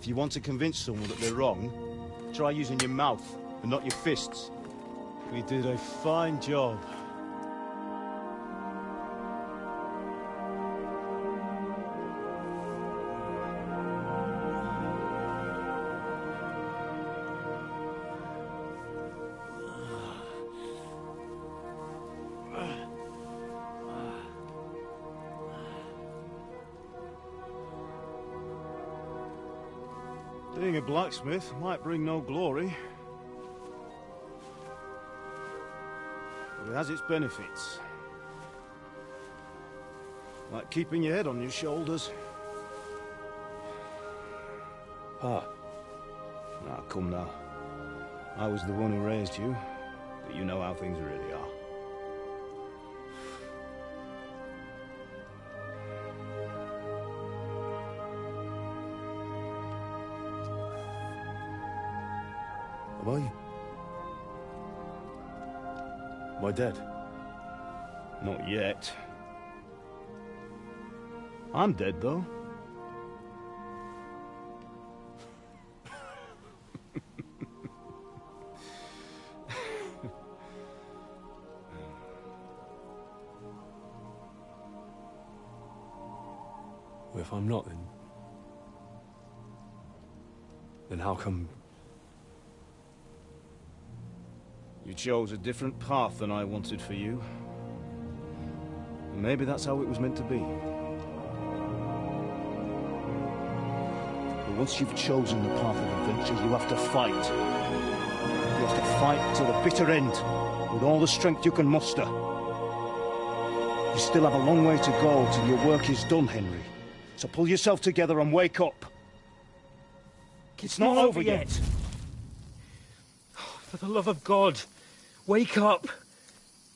you want to convince someone that they're wrong, try using your mouth and not your fists. We did a fine job. Being a blacksmith might bring no glory, but it has its benefits. Like keeping your head on your shoulders. Pa. Ah, come now. I was the one who raised you, but you know how things really are. Am I dead? Not yet. I'm dead, though. Well, if I'm not, then how come... You chose a different path than I wanted for you. And maybe that's how it was meant to be. But once you've chosen the path of adventure, you have to fight. You have to fight to the bitter end, with all the strength you can muster. You still have a long way to go till your work is done, Henry. So pull yourself together and wake up. It's not over yet. For the love of God, wake up.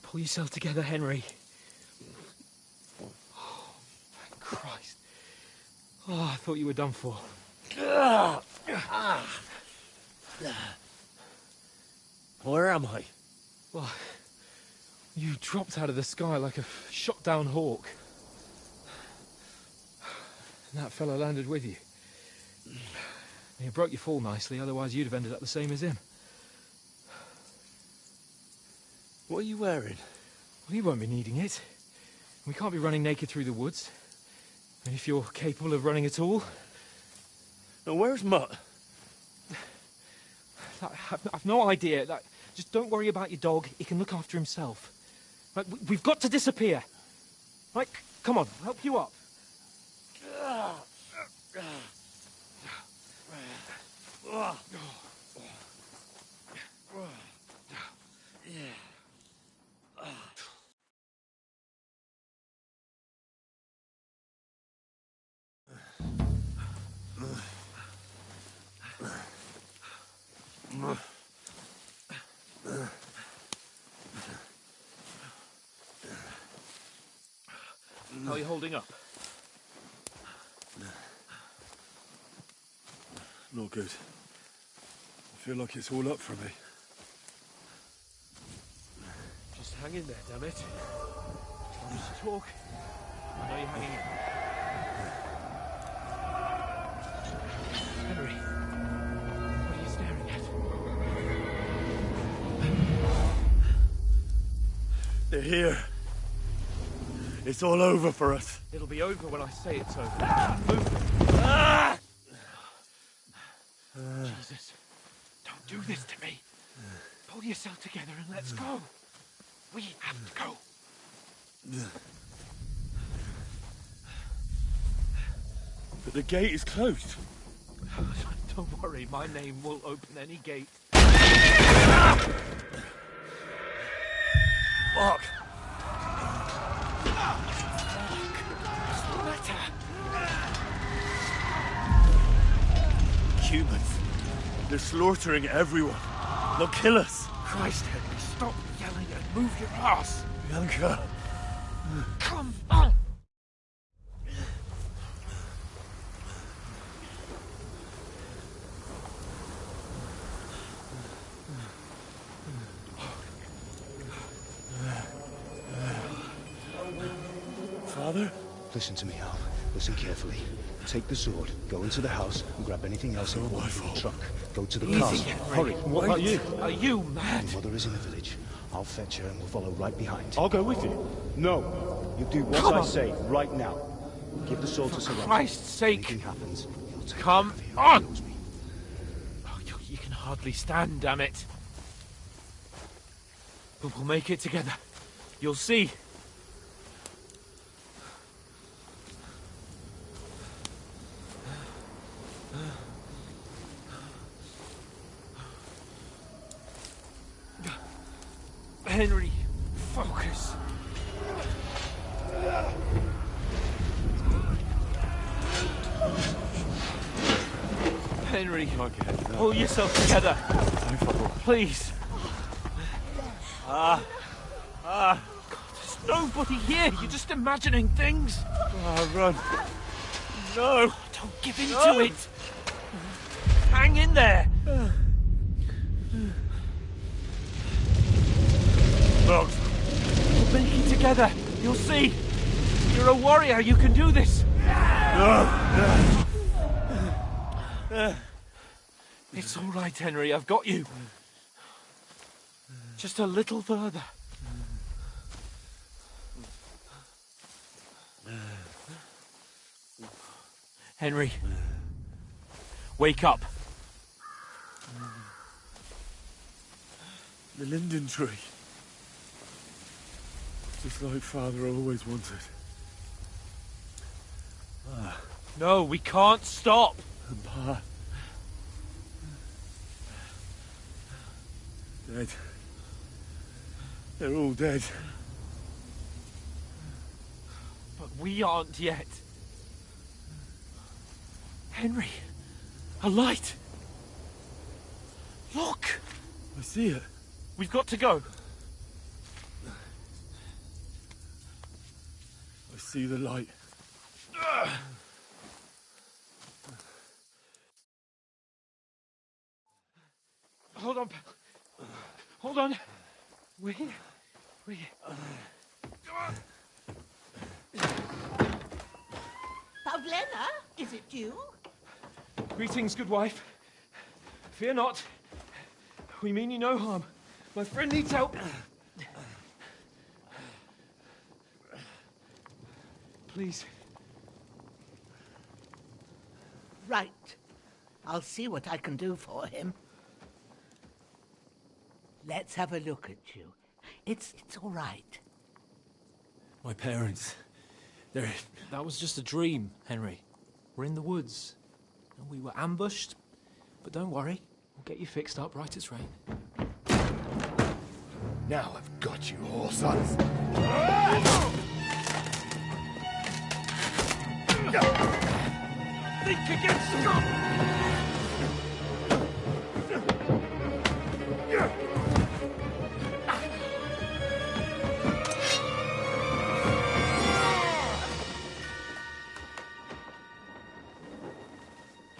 Pull yourself together, Henry. Oh, thank Christ. Oh, I thought you were done for. Where am I? Well, you dropped out of the sky like a shot-down hawk. And that fellow landed with you. You broke your fall nicely, otherwise you'd have ended up the same as him. What are you wearing? Well, you won't be needing it. We can't be running naked through the woods. And if you're capable of running at all... Now, where's Mutt? I've no idea. Just don't worry about your dog. He can look after himself. Right, we've got to disappear. Right, come on, I'll help you up. How are you holding up? Not good. I feel like it's all up for me. Just hang in there, damn it. Don't just talk. I know you're hanging in. Henry, what are you staring at? They're here. It's all over for us. It'll be over when I say it's over. Move. Ah! Jesus, don't do this to me. Pull yourself together and let's go. We have to go. But the gate is closed. Don't worry, my name will open any gate. Fuck. Humans. They're slaughtering everyone. They'll kill us. Christ, Henry, stop yelling and move your ass. Bianca. Come on. Father? Listen to me, Al. Listen carefully. Take the sword, go into the house, and grab anything else important from the trunk. Go to the castle. Hurry. What about you? Are you mad? Your mother is in the village. I'll fetch her and we'll follow right behind. I'll go with you. No. You do what Come I on. say right now. Give the sword to Sir Robert. Christ's sake. Anything happens, he'll take Come whatever he on. owes me. Oh, you can hardly stand, damn it. But we'll make it together. You'll see. Henry, focus. Henry, pull yourself together. Please. God, there's nobody here. You're just imagining things. Run. No, don't give in to it. Hang in there. Look, We'll make it together. You'll see. You're a warrior. You can do this. It's all right, Henry. I've got you. Just a little further. Henry, wake up. the linden tree. Just like Father always wanted. No, we can't stop. And Pa. Dead. They're all dead. But we aren't yet. Henry, a light. Look, I see it. we've got to go. I see the light. Hold on, pal. Hold on. We're here. We're here. Pavlena, is it you? Greetings, good wife. Fear not. We mean you no harm. My friend needs help. Please. Right. I'll see what I can do for him. Let's have a look at you. It's all right. My parents. That was just a dream, Henry. We're in the woods. And we were ambushed. But don't worry. We'll get you fixed up right as rain. Now I've got you, whore sons. Think against Scott!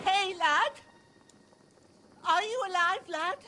Hey, lad! Are you alive, lad?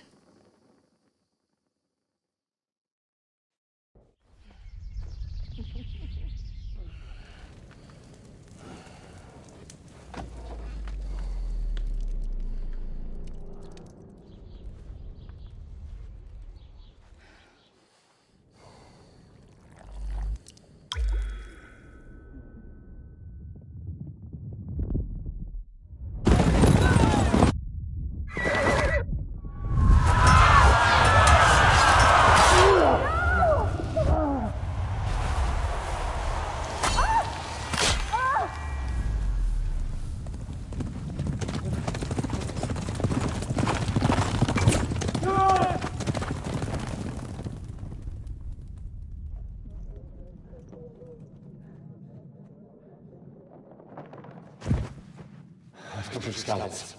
I've come from Skalitz.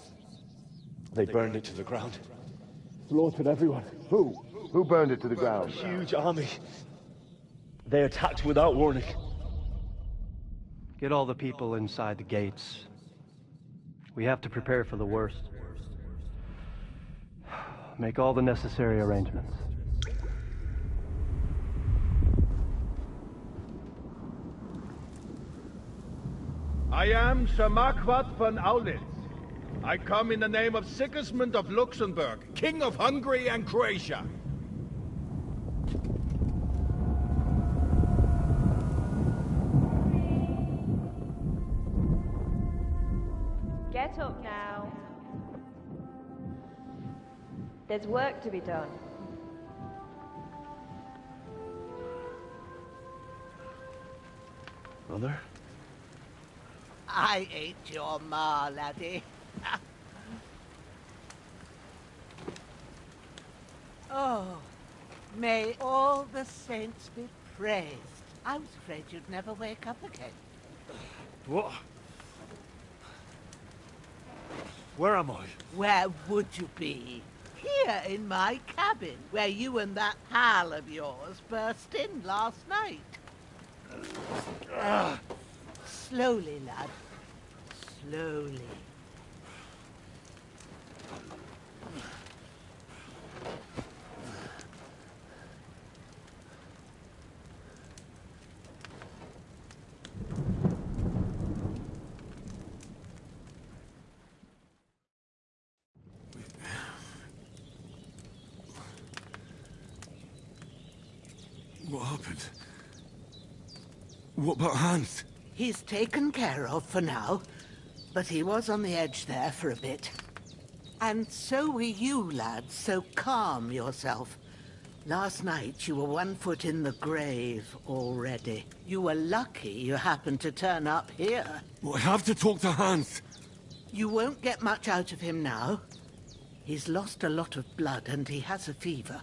They burned it to the ground. Slaughtered everyone. Who? Who burned it to the ground? Huge army. They attacked without warning. Get all the people inside the gates. We have to prepare for the worst. Make all the necessary arrangements. I am Sir Marquardt von Aulitz. I come in the name of Sigismund of Luxembourg, King of Hungary and Croatia. Get up now. There's work to be done. Mother? I ain't your ma, laddie. Oh, may all the saints be praised. I was afraid you'd never wake up again. What? Where am I? Where would you be? Here in my cabin, where you and that pal of yours burst in last night. Slowly, lad. Slowly. What happened? What about Hans? He's taken care of for now, but he was on the edge there for a bit. And so were you, lad, so calm yourself. Last night you were 1 foot in the grave already. You were lucky you happened to turn up here. Well, I have to talk to Hans. You won't get much out of him now. He's lost a lot of blood and he has a fever.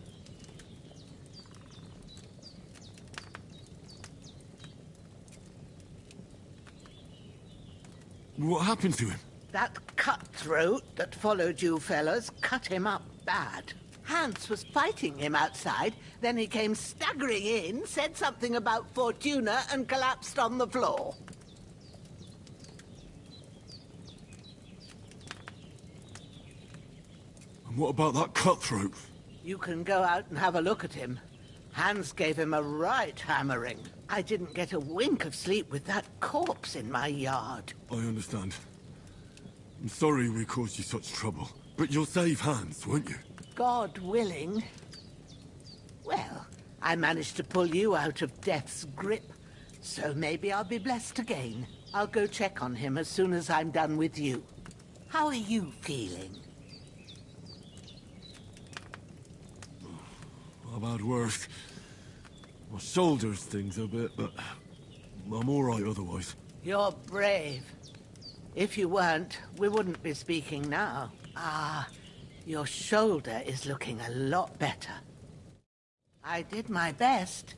What happened to him? That cutthroat that followed you fellas cut him up bad. Hans was fighting him outside, then he came staggering in, said something about Fortuna, and collapsed on the floor. And what about that cutthroat? You can go out and have a look at him. Hans gave him a right hammering. I didn't get a wink of sleep with that corpse in my yard. I understand. I'm sorry we caused you such trouble. But you'll save Hans, won't you? God willing. Well, I managed to pull you out of death's grip, so maybe I'll be blessed again. I'll go check on him as soon as I'm done with you. How are you feeling? I've had worse. My shoulder's stings a bit, but I'm all right otherwise. You're brave. If you weren't, we wouldn't be speaking now. Ah, your shoulder is looking a lot better. I did my best,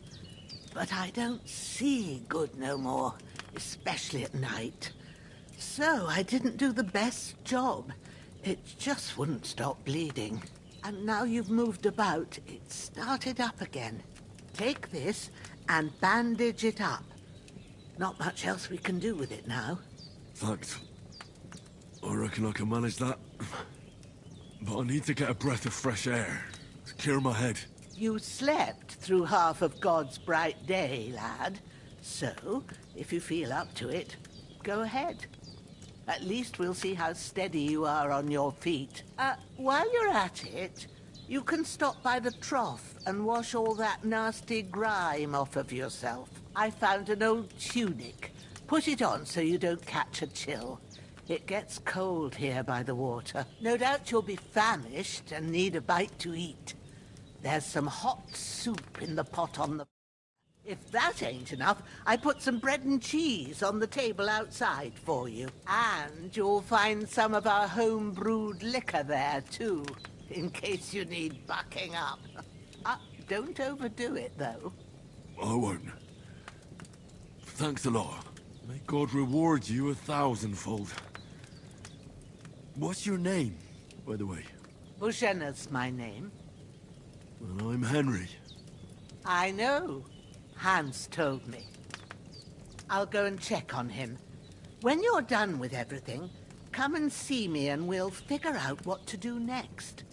but I don't see good no more, especially at night. So I didn't do the best job. It just wouldn't stop bleeding. And now you've moved about, it started up again. Take this and bandage it up. Not much else we can do with it now. Thanks. I reckon I can manage that. But I need to get a breath of fresh air to clear my head. You slept through half of God's bright day, lad. So, if you feel up to it, go ahead. At least we'll see how steady you are on your feet. While you're at it, you can stop by the trough and wash all that nasty grime off of yourself. I found an old tunic. Put it on so you don't catch a chill. It gets cold here by the water. No doubt you'll be famished and need a bite to eat. There's some hot soup in the pot on the... If that ain't enough, I put some bread and cheese on the table outside for you. And you'll find some of our home-brewed liquor there, too, in case you need bucking up. Don't overdo it, though. I won't. Thanks a lot. May God reward you 1,000-fold. What's your name, by the way? Bushenna's my name. And I'm Henry. I know. Hans told me. I'll go and check on him. When you're done with everything, come and see me and we'll figure out what to do next.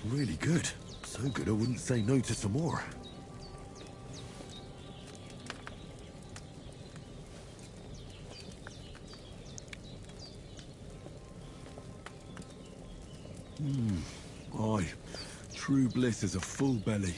It's really good. So good I wouldn't say no to some more. Aye. True bliss is a full belly.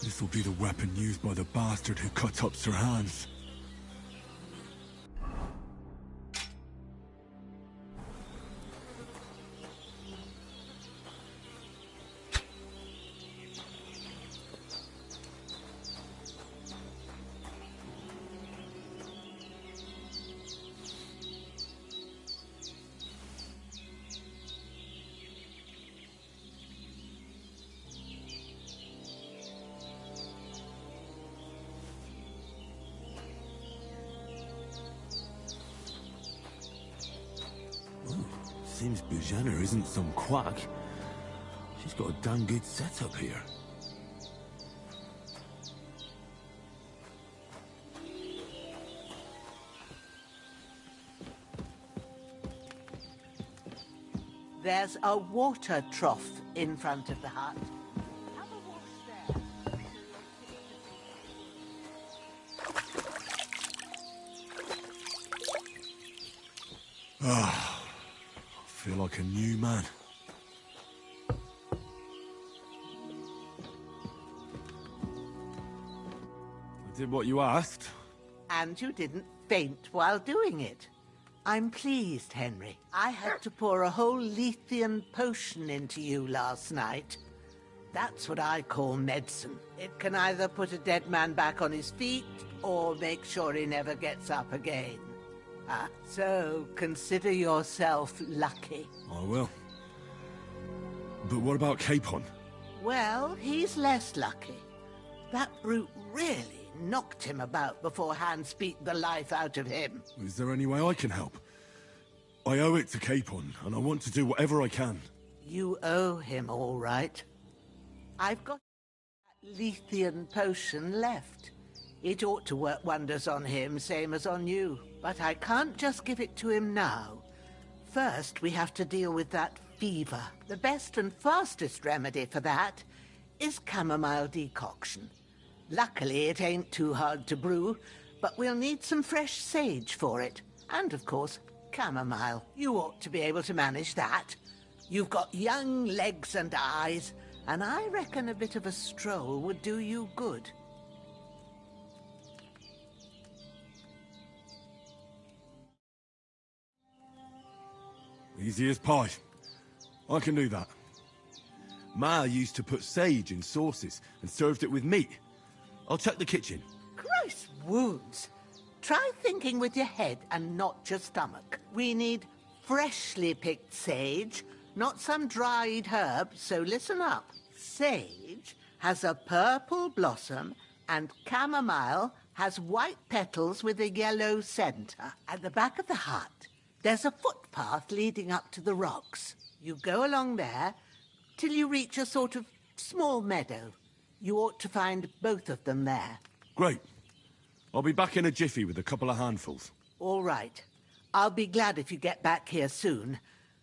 This will be the weapon used by the bastard who cut up Sir Hans. Seems Bujana isn't some quack. She's got a damn good setup here. There's a water trough in front of the hut. Have a wash there. Ah, I feel like a new man. I did what you asked. And you didn't faint while doing it. I'm pleased, Henry. I had to pour a whole Lethean potion into you last night. That's what I call medicine. It can either put a dead man back on his feet, or make sure he never gets up again. So consider yourself lucky. I will. But what about Capon? Well, he's less lucky. That brute really knocked him about before Hans beat the life out of him. Is there any way I can help? I owe it to Capon, and I want to do whatever I can. You owe him, all right. I've got that Lethean potion left. It ought to work wonders on him, same as on you. But I can't just give it to him now. First, we have to deal with that fever. The best and fastest remedy for that is chamomile decoction. Luckily, it ain't too hard to brew, but we'll need some fresh sage for it. And, of course, chamomile. You ought to be able to manage that. You've got young legs and eyes, and I reckon a bit of a stroll would do you good. Easy as pie. I can do that. Ma used to put sage in sauces and served it with meat. I'll check the kitchen. Christ wounds! Try thinking with your head and not your stomach. We need freshly picked sage, not some dried herb, so listen up. Sage has a purple blossom and chamomile has white petals with a yellow center. At the back of the hut, there's a footpath leading up to the rocks. You go along there till you reach a sort of small meadow. You ought to find both of them there. Great. I'll be back in a jiffy with a couple of handfuls. All right. I'll be glad if you get back here soon.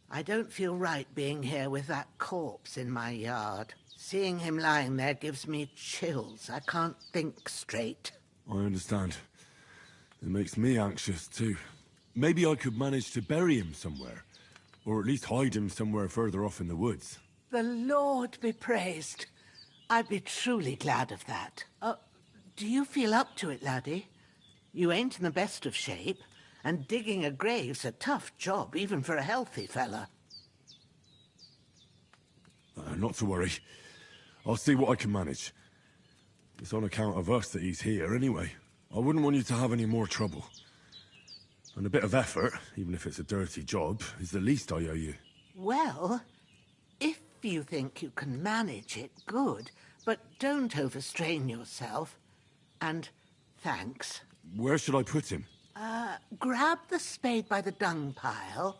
I don't feel right being here with that corpse in my yard. Seeing him lying there gives me chills. I can't think straight. I understand. It makes me anxious, too. Maybe I could manage to bury him somewhere. Or at least hide him somewhere further off in the woods. The Lord be praised. I'd be truly glad of that. Do you feel up to it, laddie? You ain't in the best of shape, and digging a grave's a tough job, even for a healthy fella. Not to worry. I'll see what I can manage. It's on account of us that he's here, anyway. I wouldn't want you to have any more trouble. And a bit of effort, even if it's a dirty job, is the least I owe you. Well, if you think you can manage it, good. But don't overstrain yourself. And thanks. Where should I put him? Grab the spade by the dung pile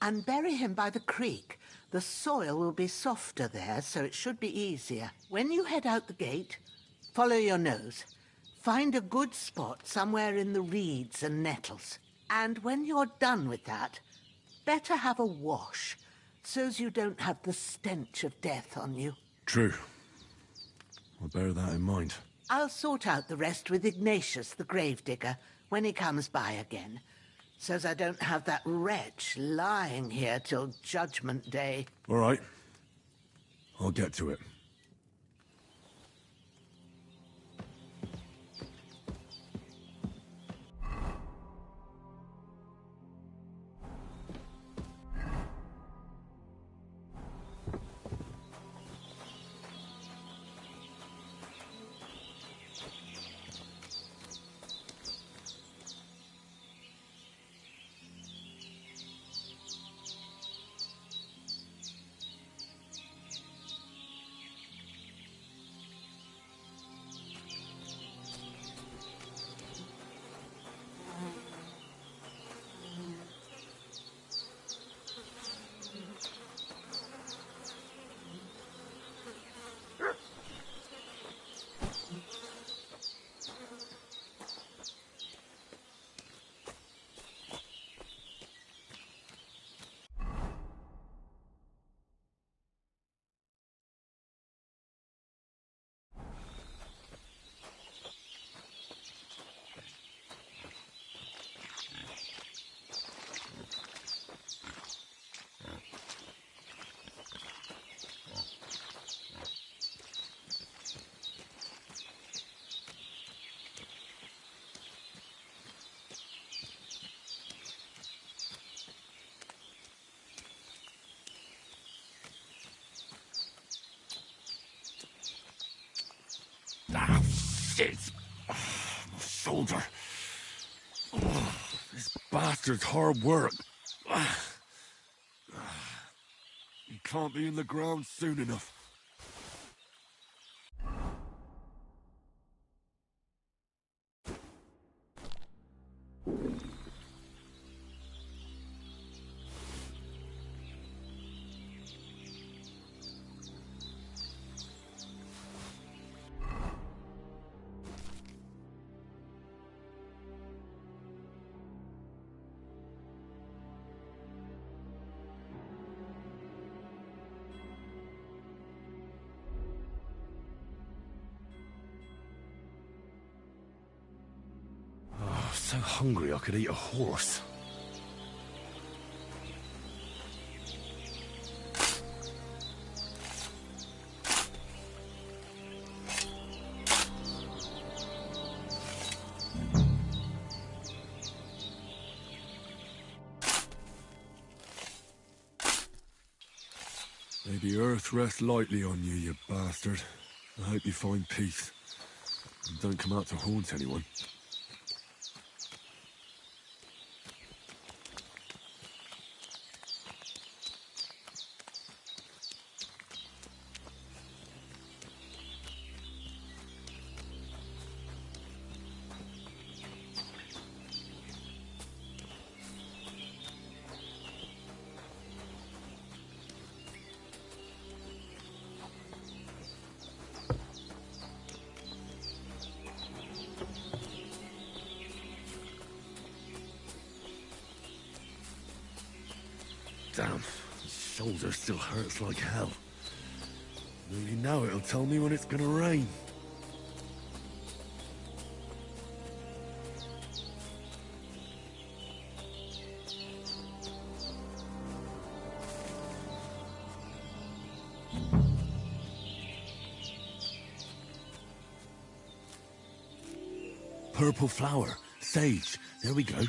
and bury him by the creek. The soil will be softer there, so it should be easier. When you head out the gate, follow your nose. Find a good spot somewhere in the reeds and nettles. And when you're done with that, better have a wash, so's you don't have the stench of death on you. True. I'll bear that in mind. I'll sort out the rest with Ignatius, the gravedigger, when he comes by again, so's I don't have that wretch lying here till Judgment Day. All right. I'll get to it. Ah, shit! My shoulder. This bastard's hard work. He can't be in the ground soon enough. So hungry I could eat a horse. May the earth rest lightly on you, you bastard. I hope you find peace. And don't come out to haunt anyone. Damn, my shoulder still hurts like hell. Maybe now it'll tell me when it's gonna rain. purple flower. Sage. There we go.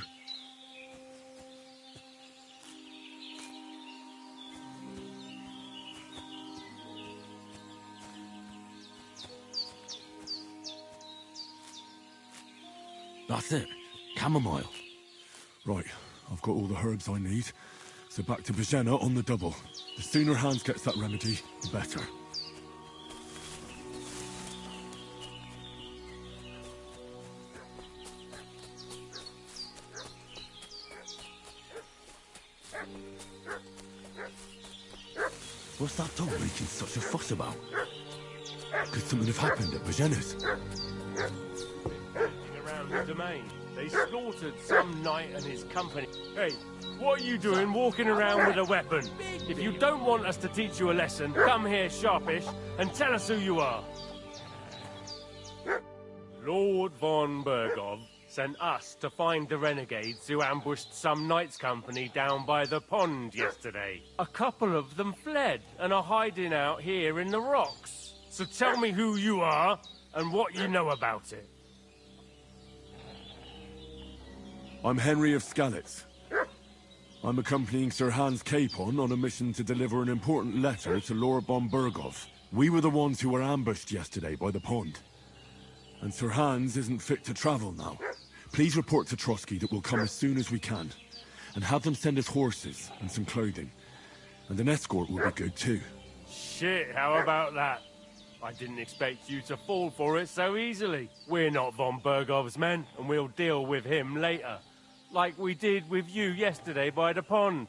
That's it. Chamomile. Right, I've got all the herbs I need. So back to Bajena on the double. The sooner Hans gets that remedy, the better. What's that dog making such a fuss about? Could something have happened at Bajena's? Around the domain, they slaughtered some knight and his company. Hey, what are you doing walking around with a weapon? If you don't want us to teach you a lesson, come here sharpish and tell us who you are. Lord von Bergov sent us to find the renegades who ambushed some knight's company down by the pond yesterday. A couple of them fled and are hiding out here in the rocks. So tell me who you are and what you know about it. I'm Henry of Skalitz. I'm accompanying Sir Hans Capon on a mission to deliver an important letter to Lord von Bergov. We were the ones who were ambushed yesterday by the pond. And Sir Hans isn't fit to travel now. Please report to Trotsky that we'll come as soon as we can. And have them send us horses and some clothing. And an escort will be good too. Shit, how about that? I didn't expect you to fall for it so easily. We're not von Bergov's men, and we'll deal with him later. Like we did with you yesterday by the pond.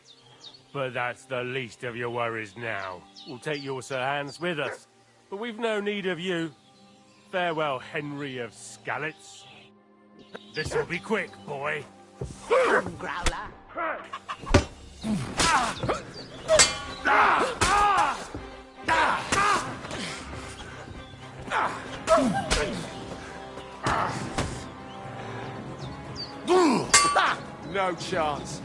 But that's the least of your worries now. We'll take your Sir Hans with us. But we've no need of you. Farewell, Henry of Skalitz. This'll be quick, boy. Growler. No chance.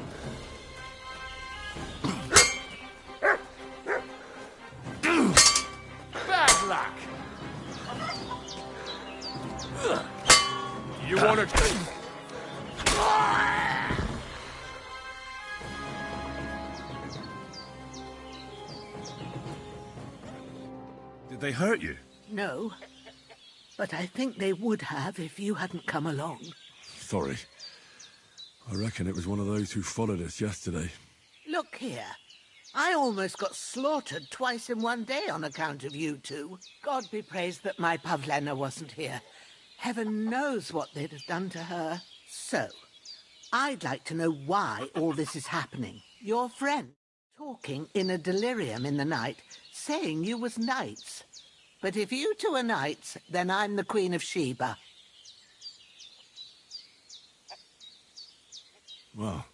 Bad luck. You wanna... Did they hurt you? No, but I think they would have if you hadn't come along. Sorry. I reckon it was one of those who followed us yesterday. Look here. I almost got slaughtered twice in one day on account of you two. God be praised that my Pavlena wasn't here. Heaven knows what they'd have done to her. So, I'd like to know why all this is happening. Your friend talking in a delirium in the night, saying you was knights. But if you two are knights, then I'm the Queen of Sheba. Well,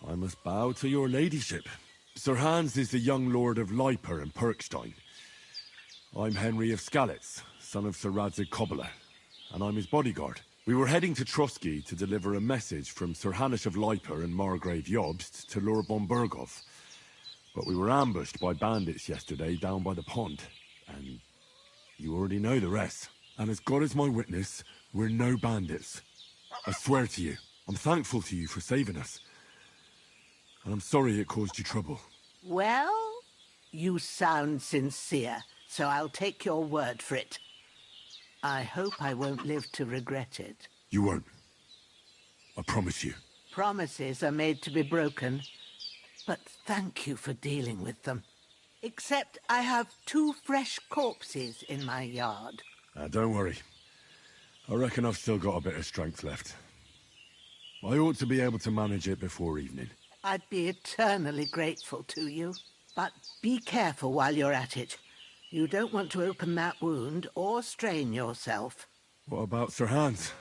I must bow to your ladyship. Sir Hans is the young lord of Leiper and Perkstein. I'm Henry of Skalitz, son of Sir Radzig Kobyla, and I'm his bodyguard. We were heading to Trotsky to deliver a message from Sir Hanush of Leiper and Margrave Jobst to Lord von Bergov. But we were ambushed by bandits yesterday down by the pond, and you already know the rest. And as God is my witness, we're no bandits. I swear to you. I'm thankful to you for saving us. And I'm sorry it caused you trouble. Well, you sound sincere, so I'll take your word for it. I hope I won't live to regret it. You won't. I promise you. Promises are made to be broken, but thank you for dealing with them. Except I have 2 fresh corpses in my yard. Don't worry. I reckon I've still got a bit of strength left. I ought to be able to manage it before evening. I'd be eternally grateful to you. But be careful while you're at it. You don't want to open that wound or strain yourself. What about Sir Hans?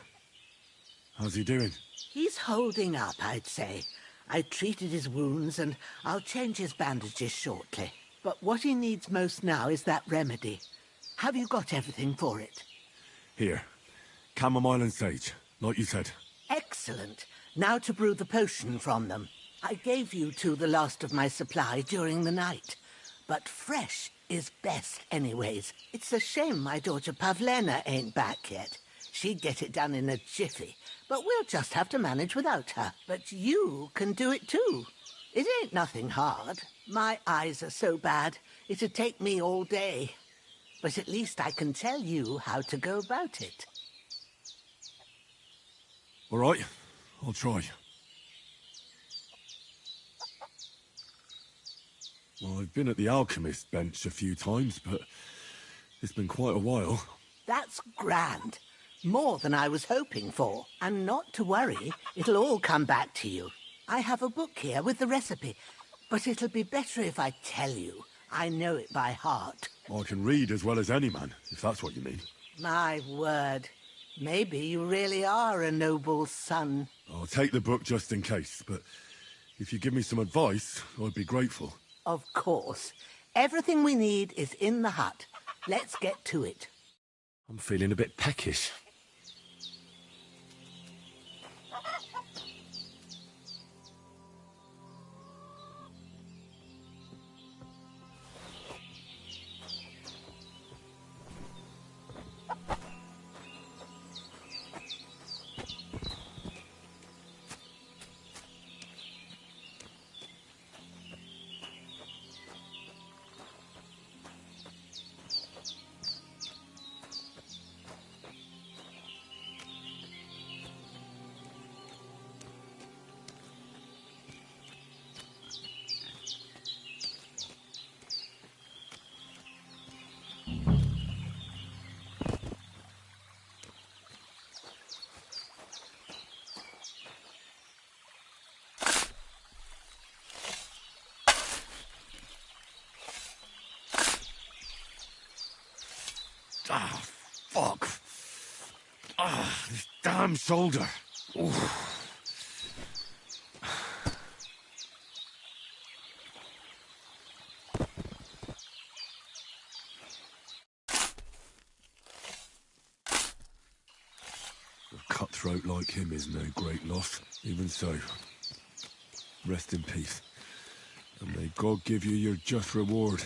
How's he doing? He's holding up, I'd say. I treated his wounds and I'll change his bandages shortly. But what he needs most now is that remedy. Have you got everything for it? Here. Chamomile and sage, like you said. Excellent. Now to brew the potion from them. I gave you two the last of my supply during the night. But fresh is best anyways. It's a shame my daughter Pavlena ain't back yet. She'd get it done in a jiffy, but we'll just have to manage without her. But you can do it too. It ain't nothing hard. My eyes are so bad, it'd take me all day. But at least I can tell you how to go about it. All right, I'll try. Well, I've been at the alchemist bench a few times, but it's been quite a while. That's grand. More than I was hoping for. And not to worry, it'll all come back to you. I have a book here with the recipe, but it'll be better if I tell you. I know it by heart. I can read as well as any man, if that's what you mean. My word. Maybe you really are a noble son. I'll take the book just in case, but if you give me some advice, I'd be grateful. Of course. Everything we need is in the hut. Let's get to it. I'm feeling a bit peckish. Ah, fuck. Ah, this damn shoulder. Oof. A cutthroat like him is no great loss. Even so, rest in peace. And may God give you your just reward.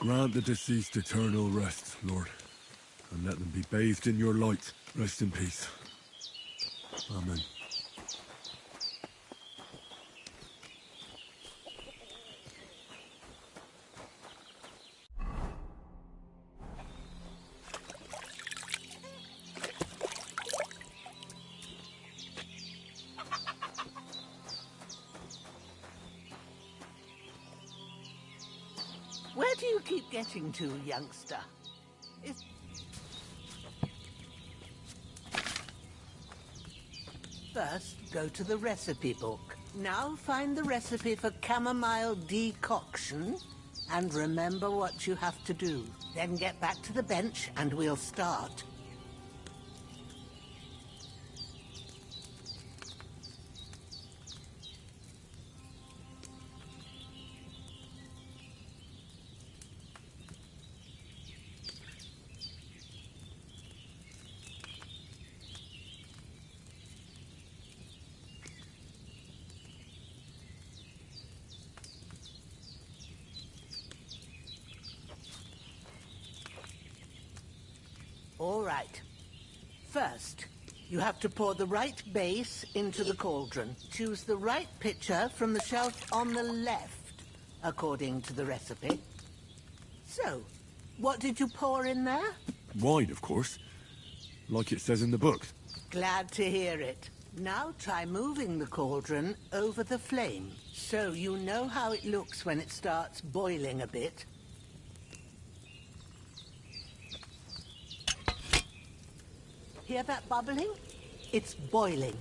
Grant the deceased eternal rest, Lord, and let them be bathed in your light. Rest in peace. Amen. Where do you keep getting to, youngster? First, go to the recipe book. Now find the recipe for chamomile decoction, and remember what you have to do. Then get back to the bench, and we'll start. All right. First, You have to pour the right base into the cauldron. Choose the right pitcher from the shelf on the left, according to the recipe. So, what did you pour in there? Wine, of course. Like it says in the book. Glad to hear it. Now try moving the cauldron over the flame, so you know how it looks when it starts boiling a bit. Hear that bubbling? It's boiling.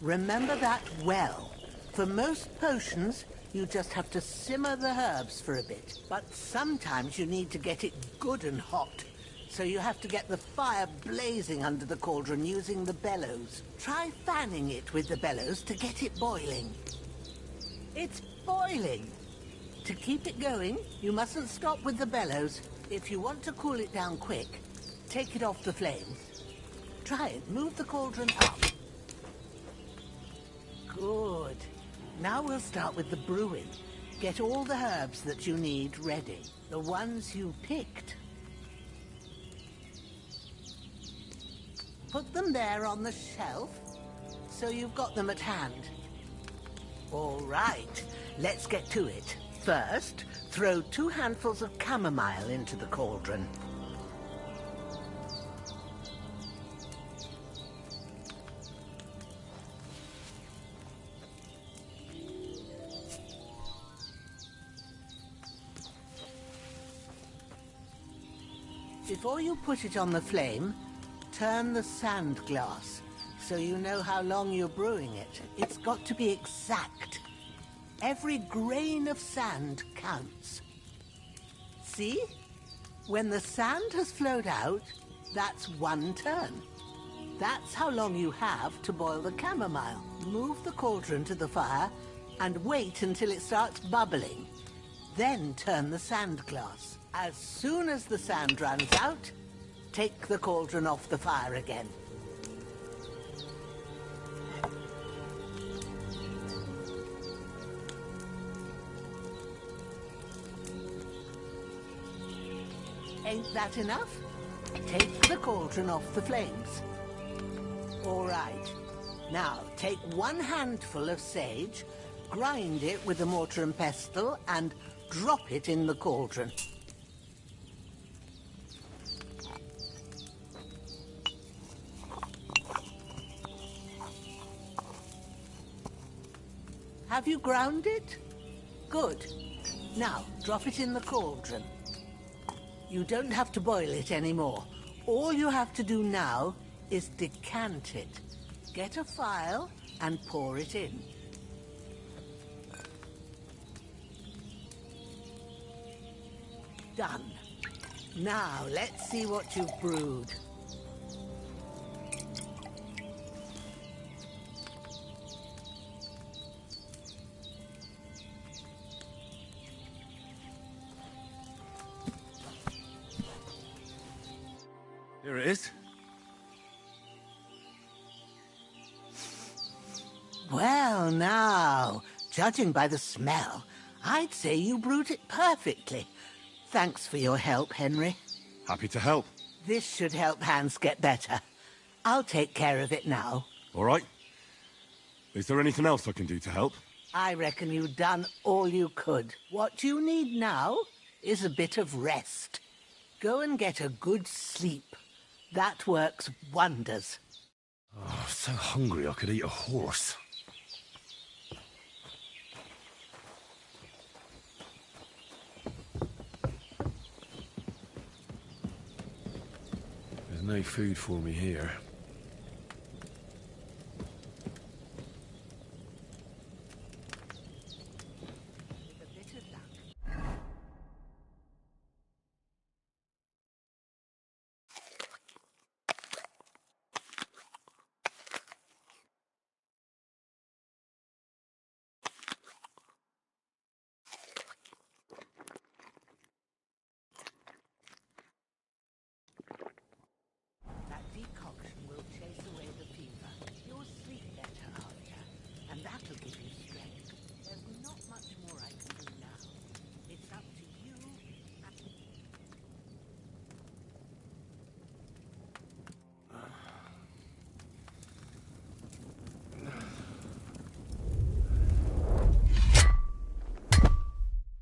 Remember that well. For most potions, you just have to simmer the herbs for a bit. But sometimes you need to get it good and hot. So you have to get the fire blazing under the cauldron using the bellows. Try fanning it with the bellows to get it boiling. It's boiling! To keep it going, you mustn't stop with the bellows. If you want to cool it down quick, take it off the flames. Try it. Move the cauldron up. Good. Now we'll start with the brewing. Get all the herbs that you need ready. The ones you picked. Put them there on the shelf, so you've got them at hand. All right, let's get to it. First, throw 2 handfuls of chamomile into the cauldron. Before you put it on the flame, turn the sand glass, so you know how long you're brewing it. It's got to be exact. Every grain of sand counts. See? When the sand has flowed out, that's 1 turn. That's how long you have to boil the chamomile. Move the cauldron to the fire and wait until it starts bubbling. Then turn the sand glass. As soon as the sand runs out, take the cauldron off the fire again. Ain't that enough? Take the cauldron off the flames. All right. Now, take 1 handful of sage, grind it with a mortar and pestle, and drop it in the cauldron. Have you ground it? Good. Now, drop it in the cauldron. You don't have to boil it anymore. All you have to do now is decant it. Get a phial and pour it in. Done. Now, let's see what you've brewed. Here it is. Well, now, judging by the smell, I'd say you brewed it perfectly. Thanks for your help, Henry. Happy to help. This should help Hans get better. I'll take care of it now. All right. Is there anything else I can do to help? I reckon you've done all you could. What you need now is a bit of rest. Go and get a good sleep. That works wonders. Oh, I'm so hungry I could eat a horse. There's no food for me here.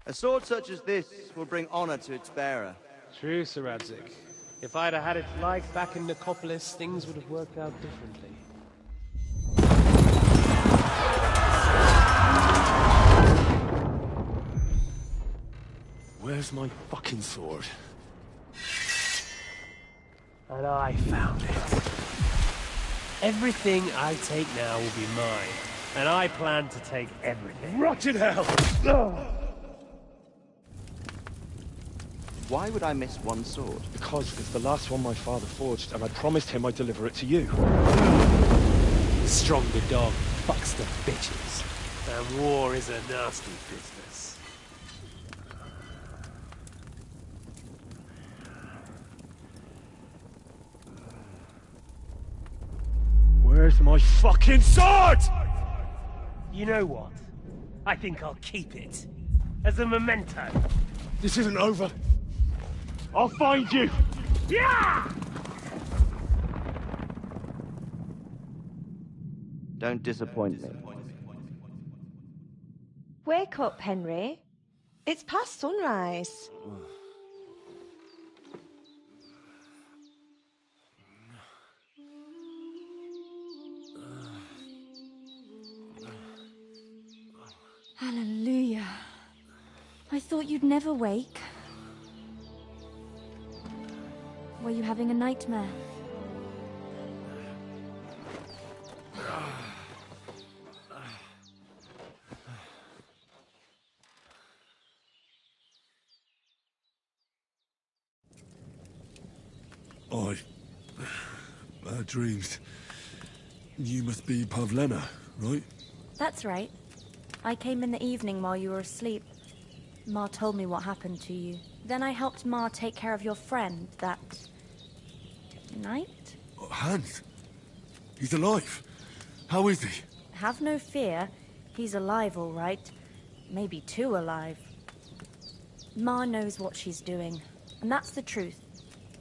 A sword such as this will bring honor to its bearer. True, Sir Radzig. If I'd have had its like back in Nicopolis, things would have worked out differently. Where's my fucking sword? And I found it. Everything I take now will be mine. And I plan to take everything. Rotted hell! Why would I miss one sword? Because it's the last one my father forged, and I promised him I'd deliver it to you. The stronger dog fucks the bitches. And war is a nasty business. Where's my fucking sword? You know what? I think I'll keep it. As a memento. This isn't over. I'll find you! Yeah! Don't disappoint me. Wake up, Henry. It's past sunrise. Hallelujah. I thought you'd never wake. Were you having a nightmare? Bad dreams. You must be Pavlena, right? That's right. I came in the evening while you were asleep. Ma told me what happened to you. Then I helped Ma take care of your friend that night? Hans? He's alive. How is he? Have no fear. He's alive, all right. Maybe too alive. Ma knows what she's doing, and that's the truth.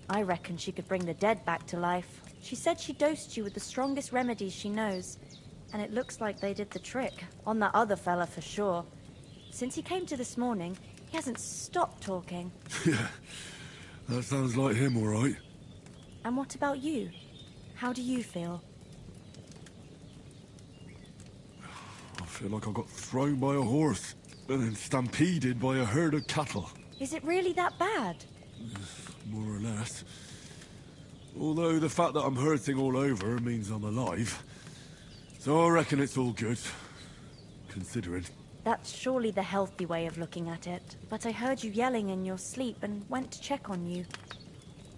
I reckon she could bring the dead back to life. She said she dosed you with the strongest remedies she knows, and it looks like they did the trick. On that other fella for sure. Since he came to this morning, he hasn't stopped talking. Yeah, that sounds like him, all right. And what about you? How do you feel? I feel like I got thrown by a horse, and then stampeded by a herd of cattle. Is it really that bad? More or less. Although the fact that I'm hurting all over means I'm alive. So I reckon it's all good. Considering. That's surely the healthy way of looking at it. But I heard you yelling in your sleep and went to check on you.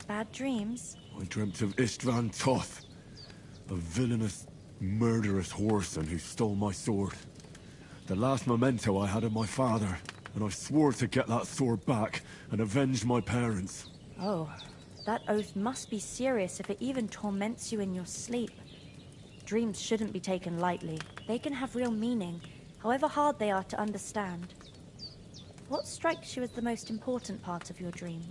Bad dreams? I dreamt of Istvan Toth. A villainous, murderous whoreson who stole my sword. The last memento I had of my father. And I swore to get that sword back and avenge my parents. Oh, that oath must be serious if it even torments you in your sleep. Dreams shouldn't be taken lightly. They can have real meaning, however hard they are to understand. What strikes you as the most important part of your dream?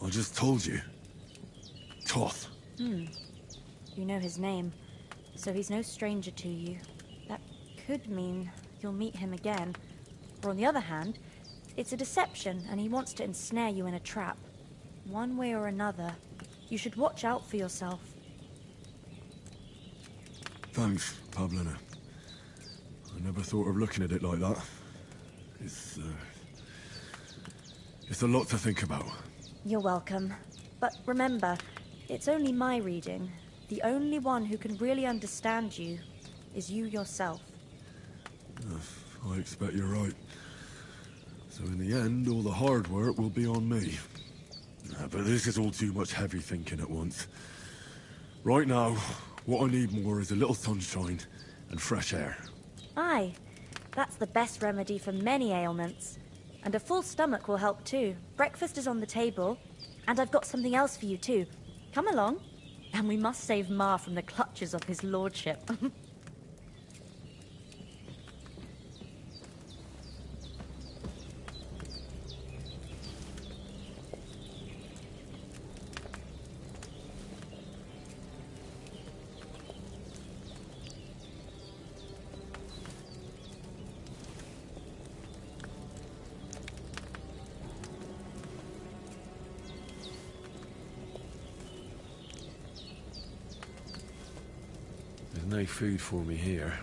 I just told you. Toth. You know his name, so he's no stranger to you. That could mean you'll meet him again. Or on the other hand, it's a deception and he wants to ensnare you in a trap. One way or another, you should watch out for yourself. Thanks, Pavlena. I never thought of looking at it like that. It's a lot to think about. You're welcome. But remember, it's only my reading. The only one who can really understand you is you yourself. I expect you're right. So in the end, all the hard work will be on me. But this is all too much heavy thinking at once. Right now, what I need more is a little sunshine and fresh air. Aye, that's the best remedy for many ailments. And a full stomach will help too. Breakfast is on the table, and I've got something else for you too. Come along, and we must save Ma from the clutches of his lordship. There's no food for me here.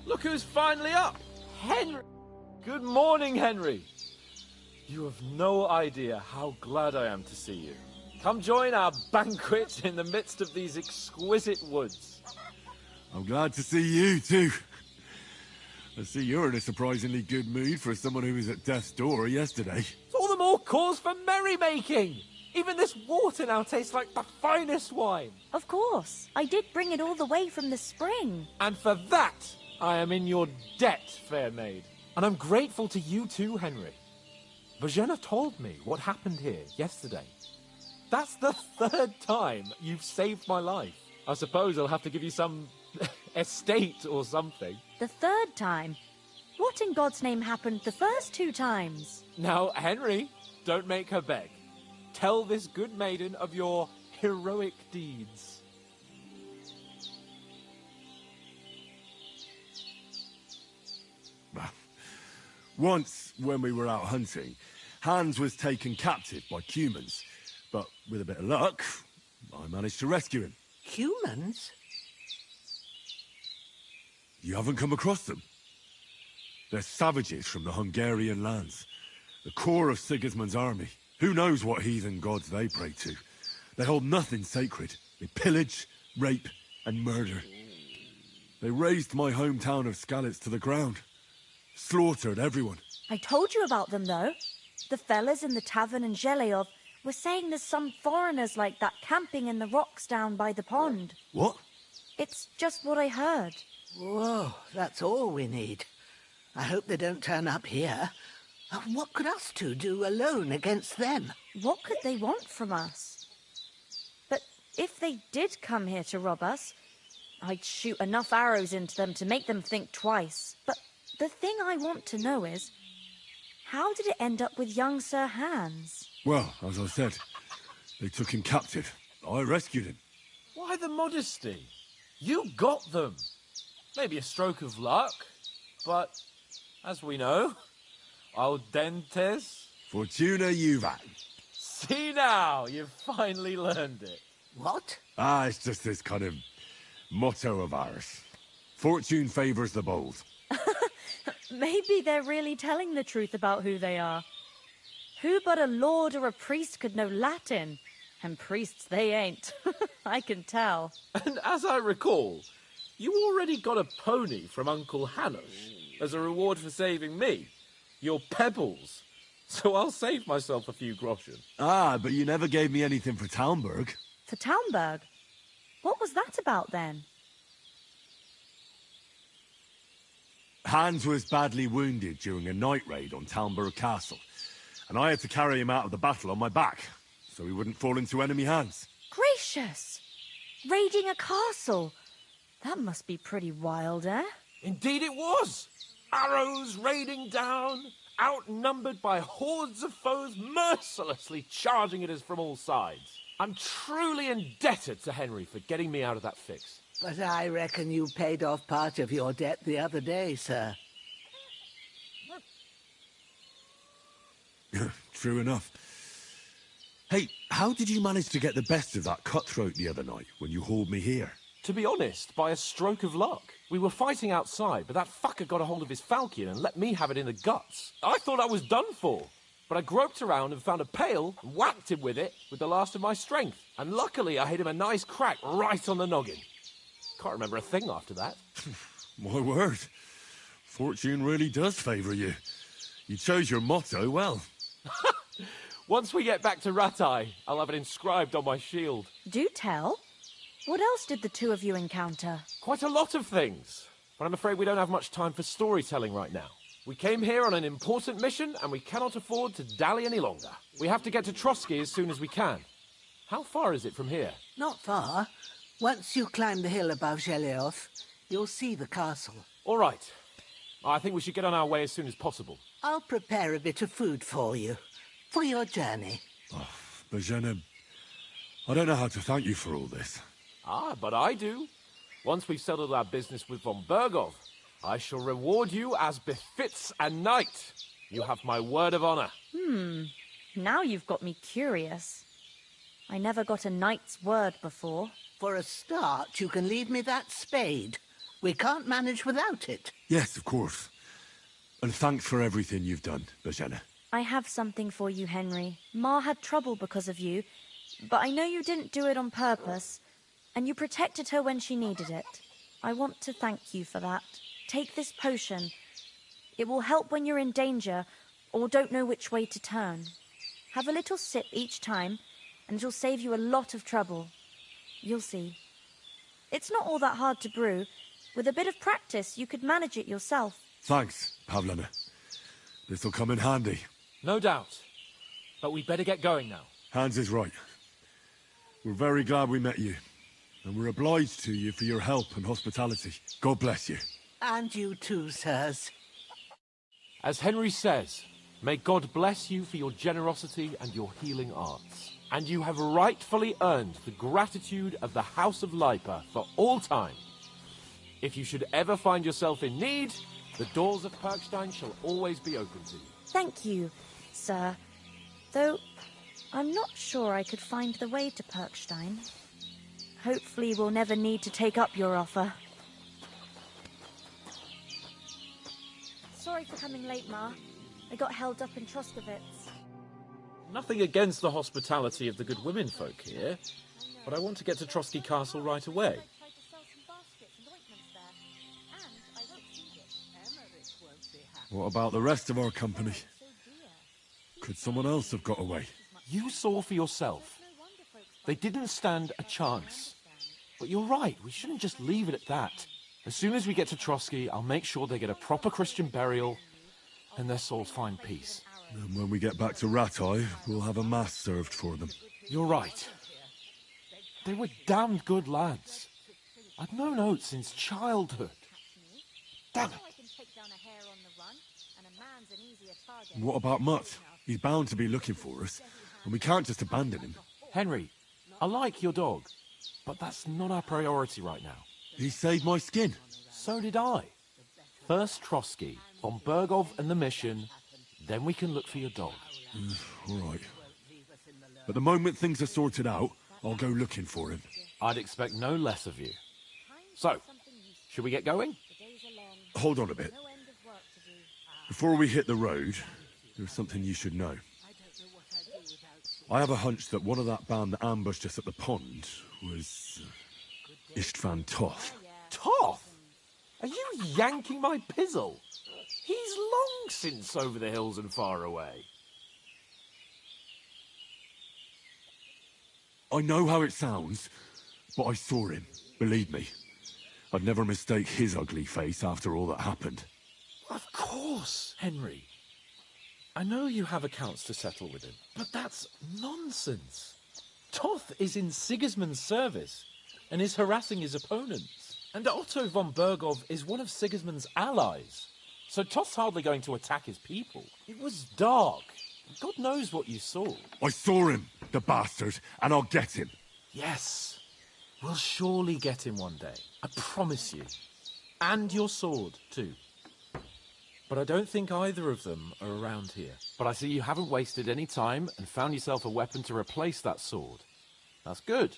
Look who's finally up! Henry! Good morning, Henry! You have no idea how glad I am to see you. Come join our banquet in the midst of these exquisite woods. I'm glad to see you, too. I see you're in a surprisingly good mood for someone who was at death's door yesterday. It's all the more cause for merrymaking! Even this water now tastes like the finest wine. Of course. I did bring it all the way from the spring. And for that, I am in your debt, fair maid. And I'm grateful to you too, Henry. Bojena told me what happened here yesterday. That's the third time you've saved my life. I suppose I'll have to give you some estate or something. The third time? What in God's name happened the first 2 times? Now, Henry, don't make her beg. Tell this good maiden of your heroic deeds. Once, when we were out hunting, Hans was taken captive by humans. But with a bit of luck, I managed to rescue him. Humans? You haven't come across them? They're savages from the Hungarian lands. The core of Sigismund's army. Who knows what heathen gods they pray to? They hold nothing sacred. They pillage, rape, and murder. They razed my hometown of Skalitz to the ground. Slaughtered everyone. I told you about them, though. The fellas in the tavern in Zheleov were saying there's some foreigners like that camping in the rocks down by the pond. What? It's just what I heard. Whoa, that's all we need. I hope they don't turn up here. What could us two do alone against them? What could they want from us? But if they did come here to rob us, I'd shoot enough arrows into them to make them think twice. But the thing I want to know is, how did it end up with young Sir Hans? Well, as I said, they took him captive. I rescued him. Why the modesty? You got them. Maybe a stroke of luck, but as we know, audentes Fortuna juvat. See now, you've finally learned it. What? It's just this kind of motto of ours. Fortune favours the bold. Maybe they're really telling the truth about who they are. Who but a lord or a priest could know Latin? And priests they ain't. I can tell. And as I recall, you already got a pony from Uncle Hanush as a reward for saving me. Your pebbles. So I'll save myself a few groschen. But you never gave me anything for Talmberg. For Talmberg? What was that about then? Hans was badly wounded during a night raid on Talmberg Castle, and I had to carry him out of the battle on my back, so he wouldn't fall into enemy hands. Gracious! Raiding a castle? That must be pretty wild, eh? Indeed it was! Arrows raining down, outnumbered by hordes of foes mercilessly charging at us from all sides. I'm truly indebted to Henry for getting me out of that fix. But I reckon you paid off part of your debt the other day, sir. True enough. Hey, how did you manage to get the best of that cutthroat the other night when you hauled me here? To be honest, by a stroke of luck. We were fighting outside, but that fucker got a hold of his falchion and let me have it in the guts. I thought I was done for. But I groped around and found a pail and whacked him with it with the last of my strength. And luckily I hit him a nice crack right on the noggin. Can't remember a thing after that. My word. Fortune really does favour you. You chose your motto well. Once we get back to Rattay, I'll have it inscribed on my shield. Do tell. What else did the two of you encounter? Quite a lot of things. But I'm afraid we don't have much time for storytelling right now. We came here on an important mission, and we cannot afford to dally any longer. We have to get to Trotsky as soon as we can. How far is it from here? Not far. Once you climb the hill above Zheleov, you'll see the castle. All right. I think we should get on our way as soon as possible. I'll prepare a bit of food for you, for your journey. Oh, Bozhena, I don't know how to thank you for all this. Ah, but I do. Once we've settled our business with von Bergov, I shall reward you as befits a knight. You have my word of honor. Now you've got me curious. I never got a knight's word before. For a start, you can leave me that spade. We can't manage without it. Yes, of course. And thanks for everything you've done, Bozhena. I have something for you, Henry. Ma had trouble because of you, but I know you didn't do it on purpose, and you protected her when she needed it. I want to thank you for that. Take this potion. It will help when you're in danger or don't know which way to turn. Have a little sip each time, and it'll save you a lot of trouble. You'll see. It's not all that hard to brew. With a bit of practice, you could manage it yourself. Thanks, Pavlena. This'll come in handy. No doubt. But we'd better get going now. Hans is right. We're very glad we met you. And we're obliged to you for your help and hospitality. God bless you. And you too, sirs. As Henry says, may God bless you for your generosity and your healing arts. And you have rightfully earned the gratitude of the House of Lipa for all time. If you should ever find yourself in need, the doors of Perkstein shall always be open to you. Thank you, sir. Though, I'm not sure I could find the way to Perkstein. Hopefully we'll never need to take up your offer. Sorry for coming late, Ma. I got held up in Troskovitz. Nothing against the hospitality of the good women folk here, but I want to get to Trotsky Castle right away. What about the rest of our company? Could someone else have got away? You saw for yourself. They didn't stand a chance. But you're right, we shouldn't just leave it at that. As soon as we get to Trotsky, I'll make sure they get a proper Christian burial and their souls find peace. And when we get back to Rattay, we'll have a mass served for them. You're right. They were damned good lads. I've known Oates since childhood. Damn it. What about Mutt? He's bound to be looking for us, and we can't just abandon him. Henry, I like your dog, but that's not our priority right now. He saved my skin. So did I. First Trotsky, von Bergov and the mission, then we can look for your dog. All right. But the moment things are sorted out, I'll go looking for him. I'd expect no less of you. So, should we get going? Hold on a bit. Before we hit the road, there's something you should know. I have a hunch that one of that band that ambushed us at the pond was Istvan Toth. Toth? Are you yanking my pizzle? He's long since over the hills and far away. I know how it sounds, but I saw him, believe me. I'd never mistake his ugly face after all that happened. Of course, Henry. I know you have accounts to settle with him, but that's nonsense. Toth is in Sigismund's service and is harassing his opponents. And Otto von Bergov is one of Sigismund's allies. So Toth's hardly going to attack his people. It was dark. God knows what you saw. I saw him, the bastard, and I'll get him. Yes. We'll surely get him one day. I promise you. And your sword, too. But I don't think either of them are around here. But I see you haven't wasted any time and found yourself a weapon to replace that sword. That's good.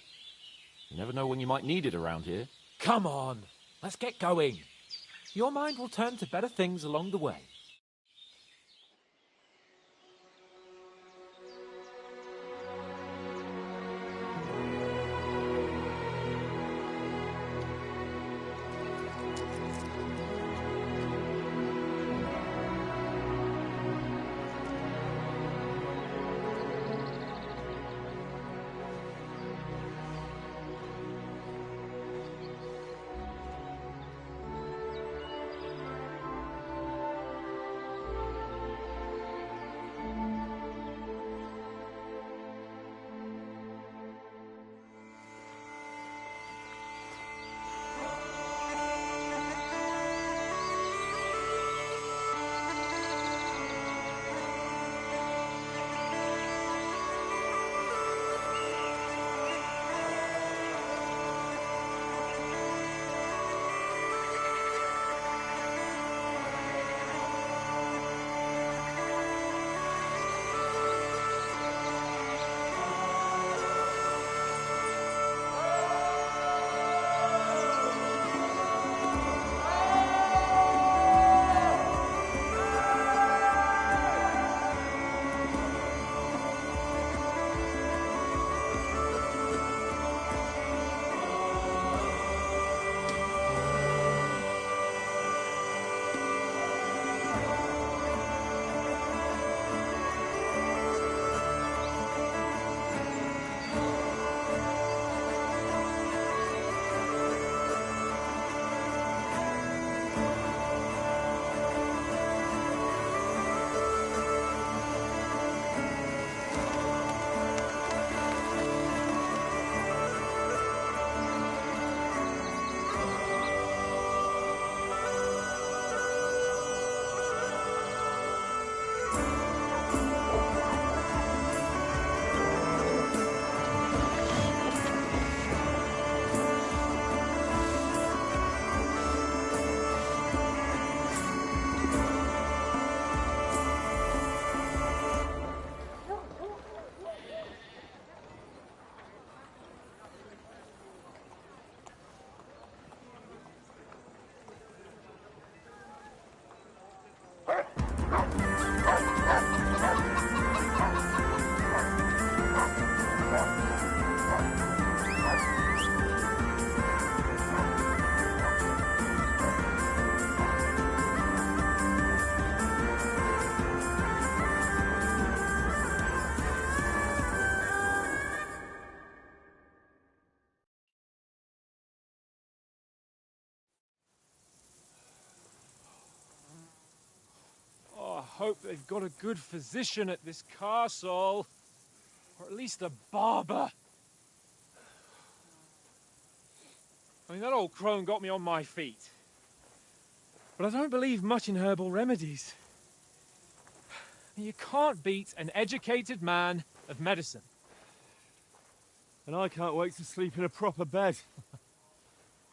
You never know when you might need it around here. Come on, let's get going. Your mind will turn to better things along the way. I hope they've got a good physician at this castle. Or at least a barber. I mean, that old crone got me on my feet. But I don't believe much in herbal remedies. You can't beat an educated man of medicine. And I can't wait to sleep in a proper bed.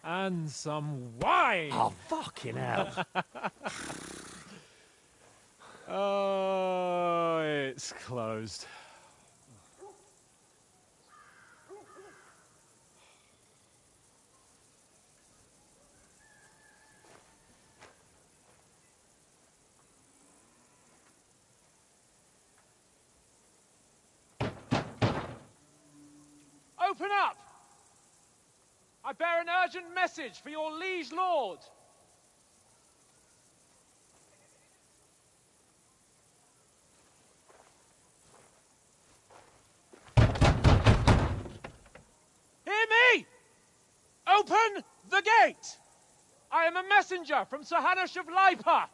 And some wine! Oh, fucking hell. Oh, it's closed. Open up! I bear an urgent message for your liege lord. Hear me! Open the gate! I am a messenger from Sir Hanush of Lipa.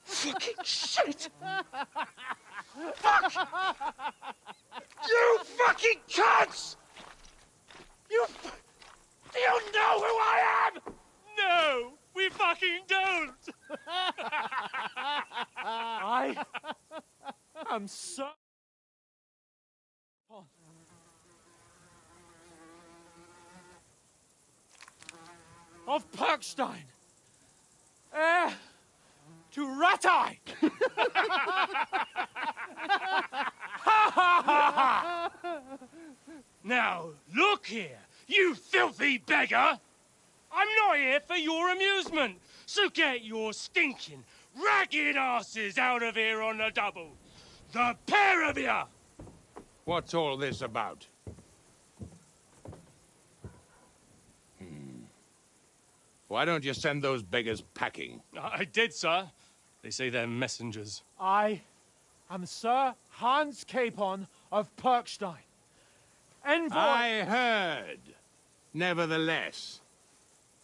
Fucking shit! You fucking cunts! Do you know who I am? No, we fucking don't. I am so... of Perkstein, heir to Ratai. Now, look here, you filthy beggar! I'm not here for your amusement, so get your stinking, ragged asses out of here on the double. The pair of you! What's all this about? Why don't you send those beggars packing? I did, sir. They say they're messengers. I am Sir Hans Capon of Perkstein. Envoy... I heard. Nevertheless,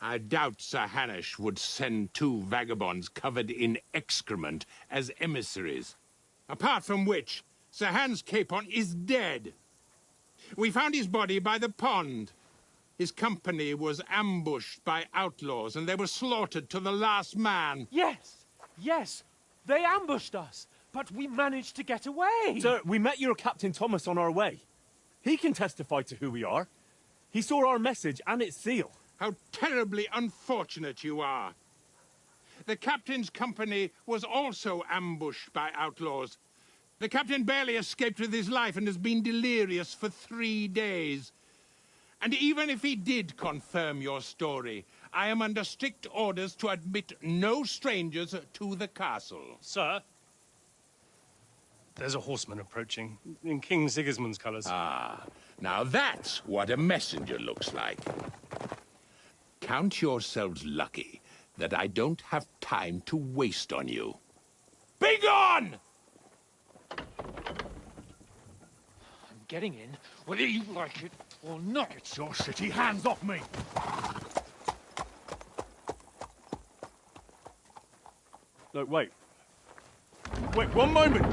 I doubt Sir Hanush would send 2 vagabonds covered in excrement as emissaries. Apart from which, Sir Hans Capon is dead. We found his body by the pond. His company was ambushed by outlaws, and they were slaughtered to the last man. Yes, yes, they ambushed us, but we managed to get away. Sir, we met your Captain Thomas on our way. He can testify to who we are. He saw our message and its seal. How terribly unfortunate you are. The captain's company was also ambushed by outlaws. The captain barely escaped with his life and has been delirious for 3 days. And even if he did confirm your story, I am under strict orders to admit no strangers to the castle. Sir, there's a horseman approaching, in King Sigismund's colours. Ah, now that's what a messenger looks like. Count yourselves lucky that I don't have time to waste on you. Be gone! I'm getting in, whether you like it or not. It's your city. Hands off me! Look, wait. Wait, one moment!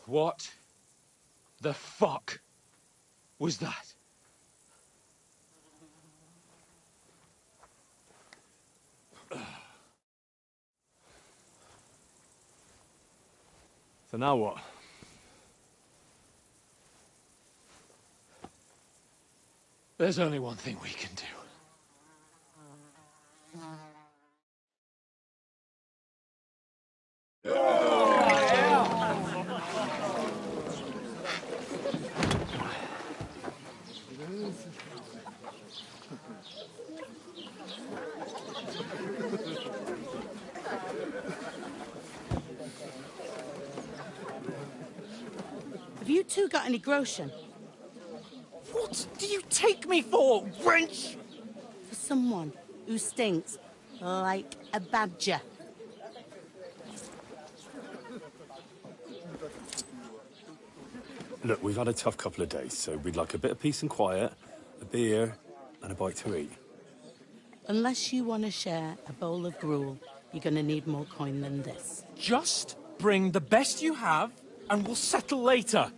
What the fuck was that? So now what? There's only one thing we can do. Have you two got any groschen? What do you take me for, wench? For someone who stinks like a badger. Look, we've had a tough couple of days, so we'd like a bit of peace and quiet, a beer, and a bite to eat. Unless you want to share a bowl of gruel, you're going to need more coin than this. Just bring the best you have, and we'll settle later.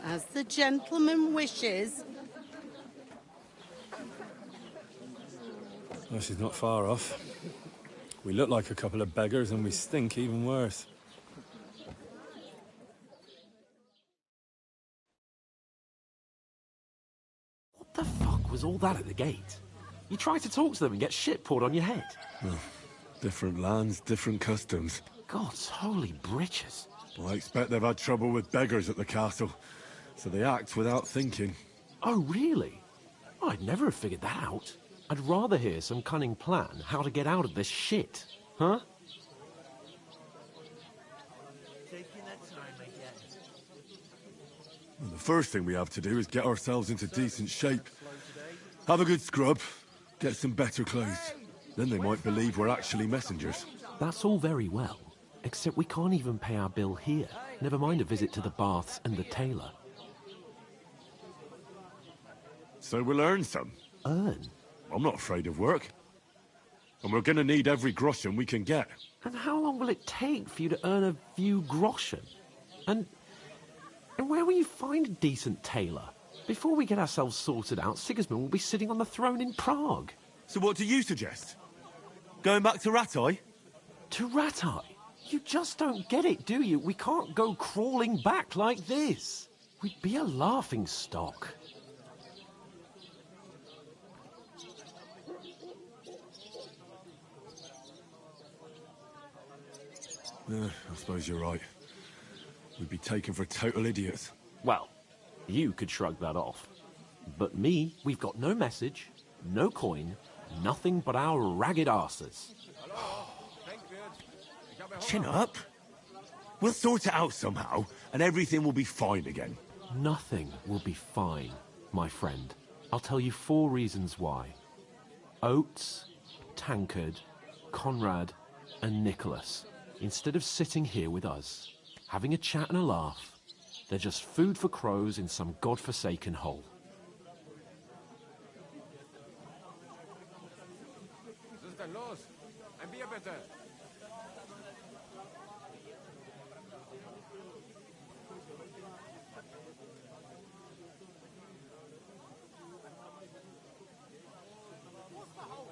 As the gentleman wishes. Well, she's not far off. We look like a couple of beggars, and we stink even worse. What the fuck was all that at the gate? You try to talk to them and get shit poured on your head. Well, different lands, different customs. God's holy britches. Well, I expect they've had trouble with beggars at the castle, so they act without thinking. Oh, really? I'd never have figured that out. I'd rather hear some cunning plan how to get out of this shit. Huh? Well, the first thing we have to do is get ourselves into decent shape. Have a good scrub, get some better clothes. Then they might believe we're actually messengers. That's all very well, except we can't even pay our bill here. Never mind a visit to the baths and the tailor. So we'll earn some. Earn? I'm not afraid of work. And we're gonna need every groschen we can get. And how long will it take for you to earn a few groschen? And where will you find a decent tailor? Before we get ourselves sorted out, Sigismund will be sitting on the throne in Prague. So what do you suggest? Going back to Rattay? To Rattay? You just don't get it, do you? We can't go crawling back like this. We'd be a laughing stock. I suppose you're right. We'd be taken for total idiots. Well, you could shrug that off. But me, we've got no message, no coin, nothing but our ragged arses. Chin up. We'll sort it out somehow, and everything will be fine again. Nothing will be fine, my friend. I'll tell you 4 reasons why. Oates, Tankard, Conrad, and Nicholas, instead of sitting here with us, having a chat and a laugh, they're just food for crows in some godforsaken hole. What's the whole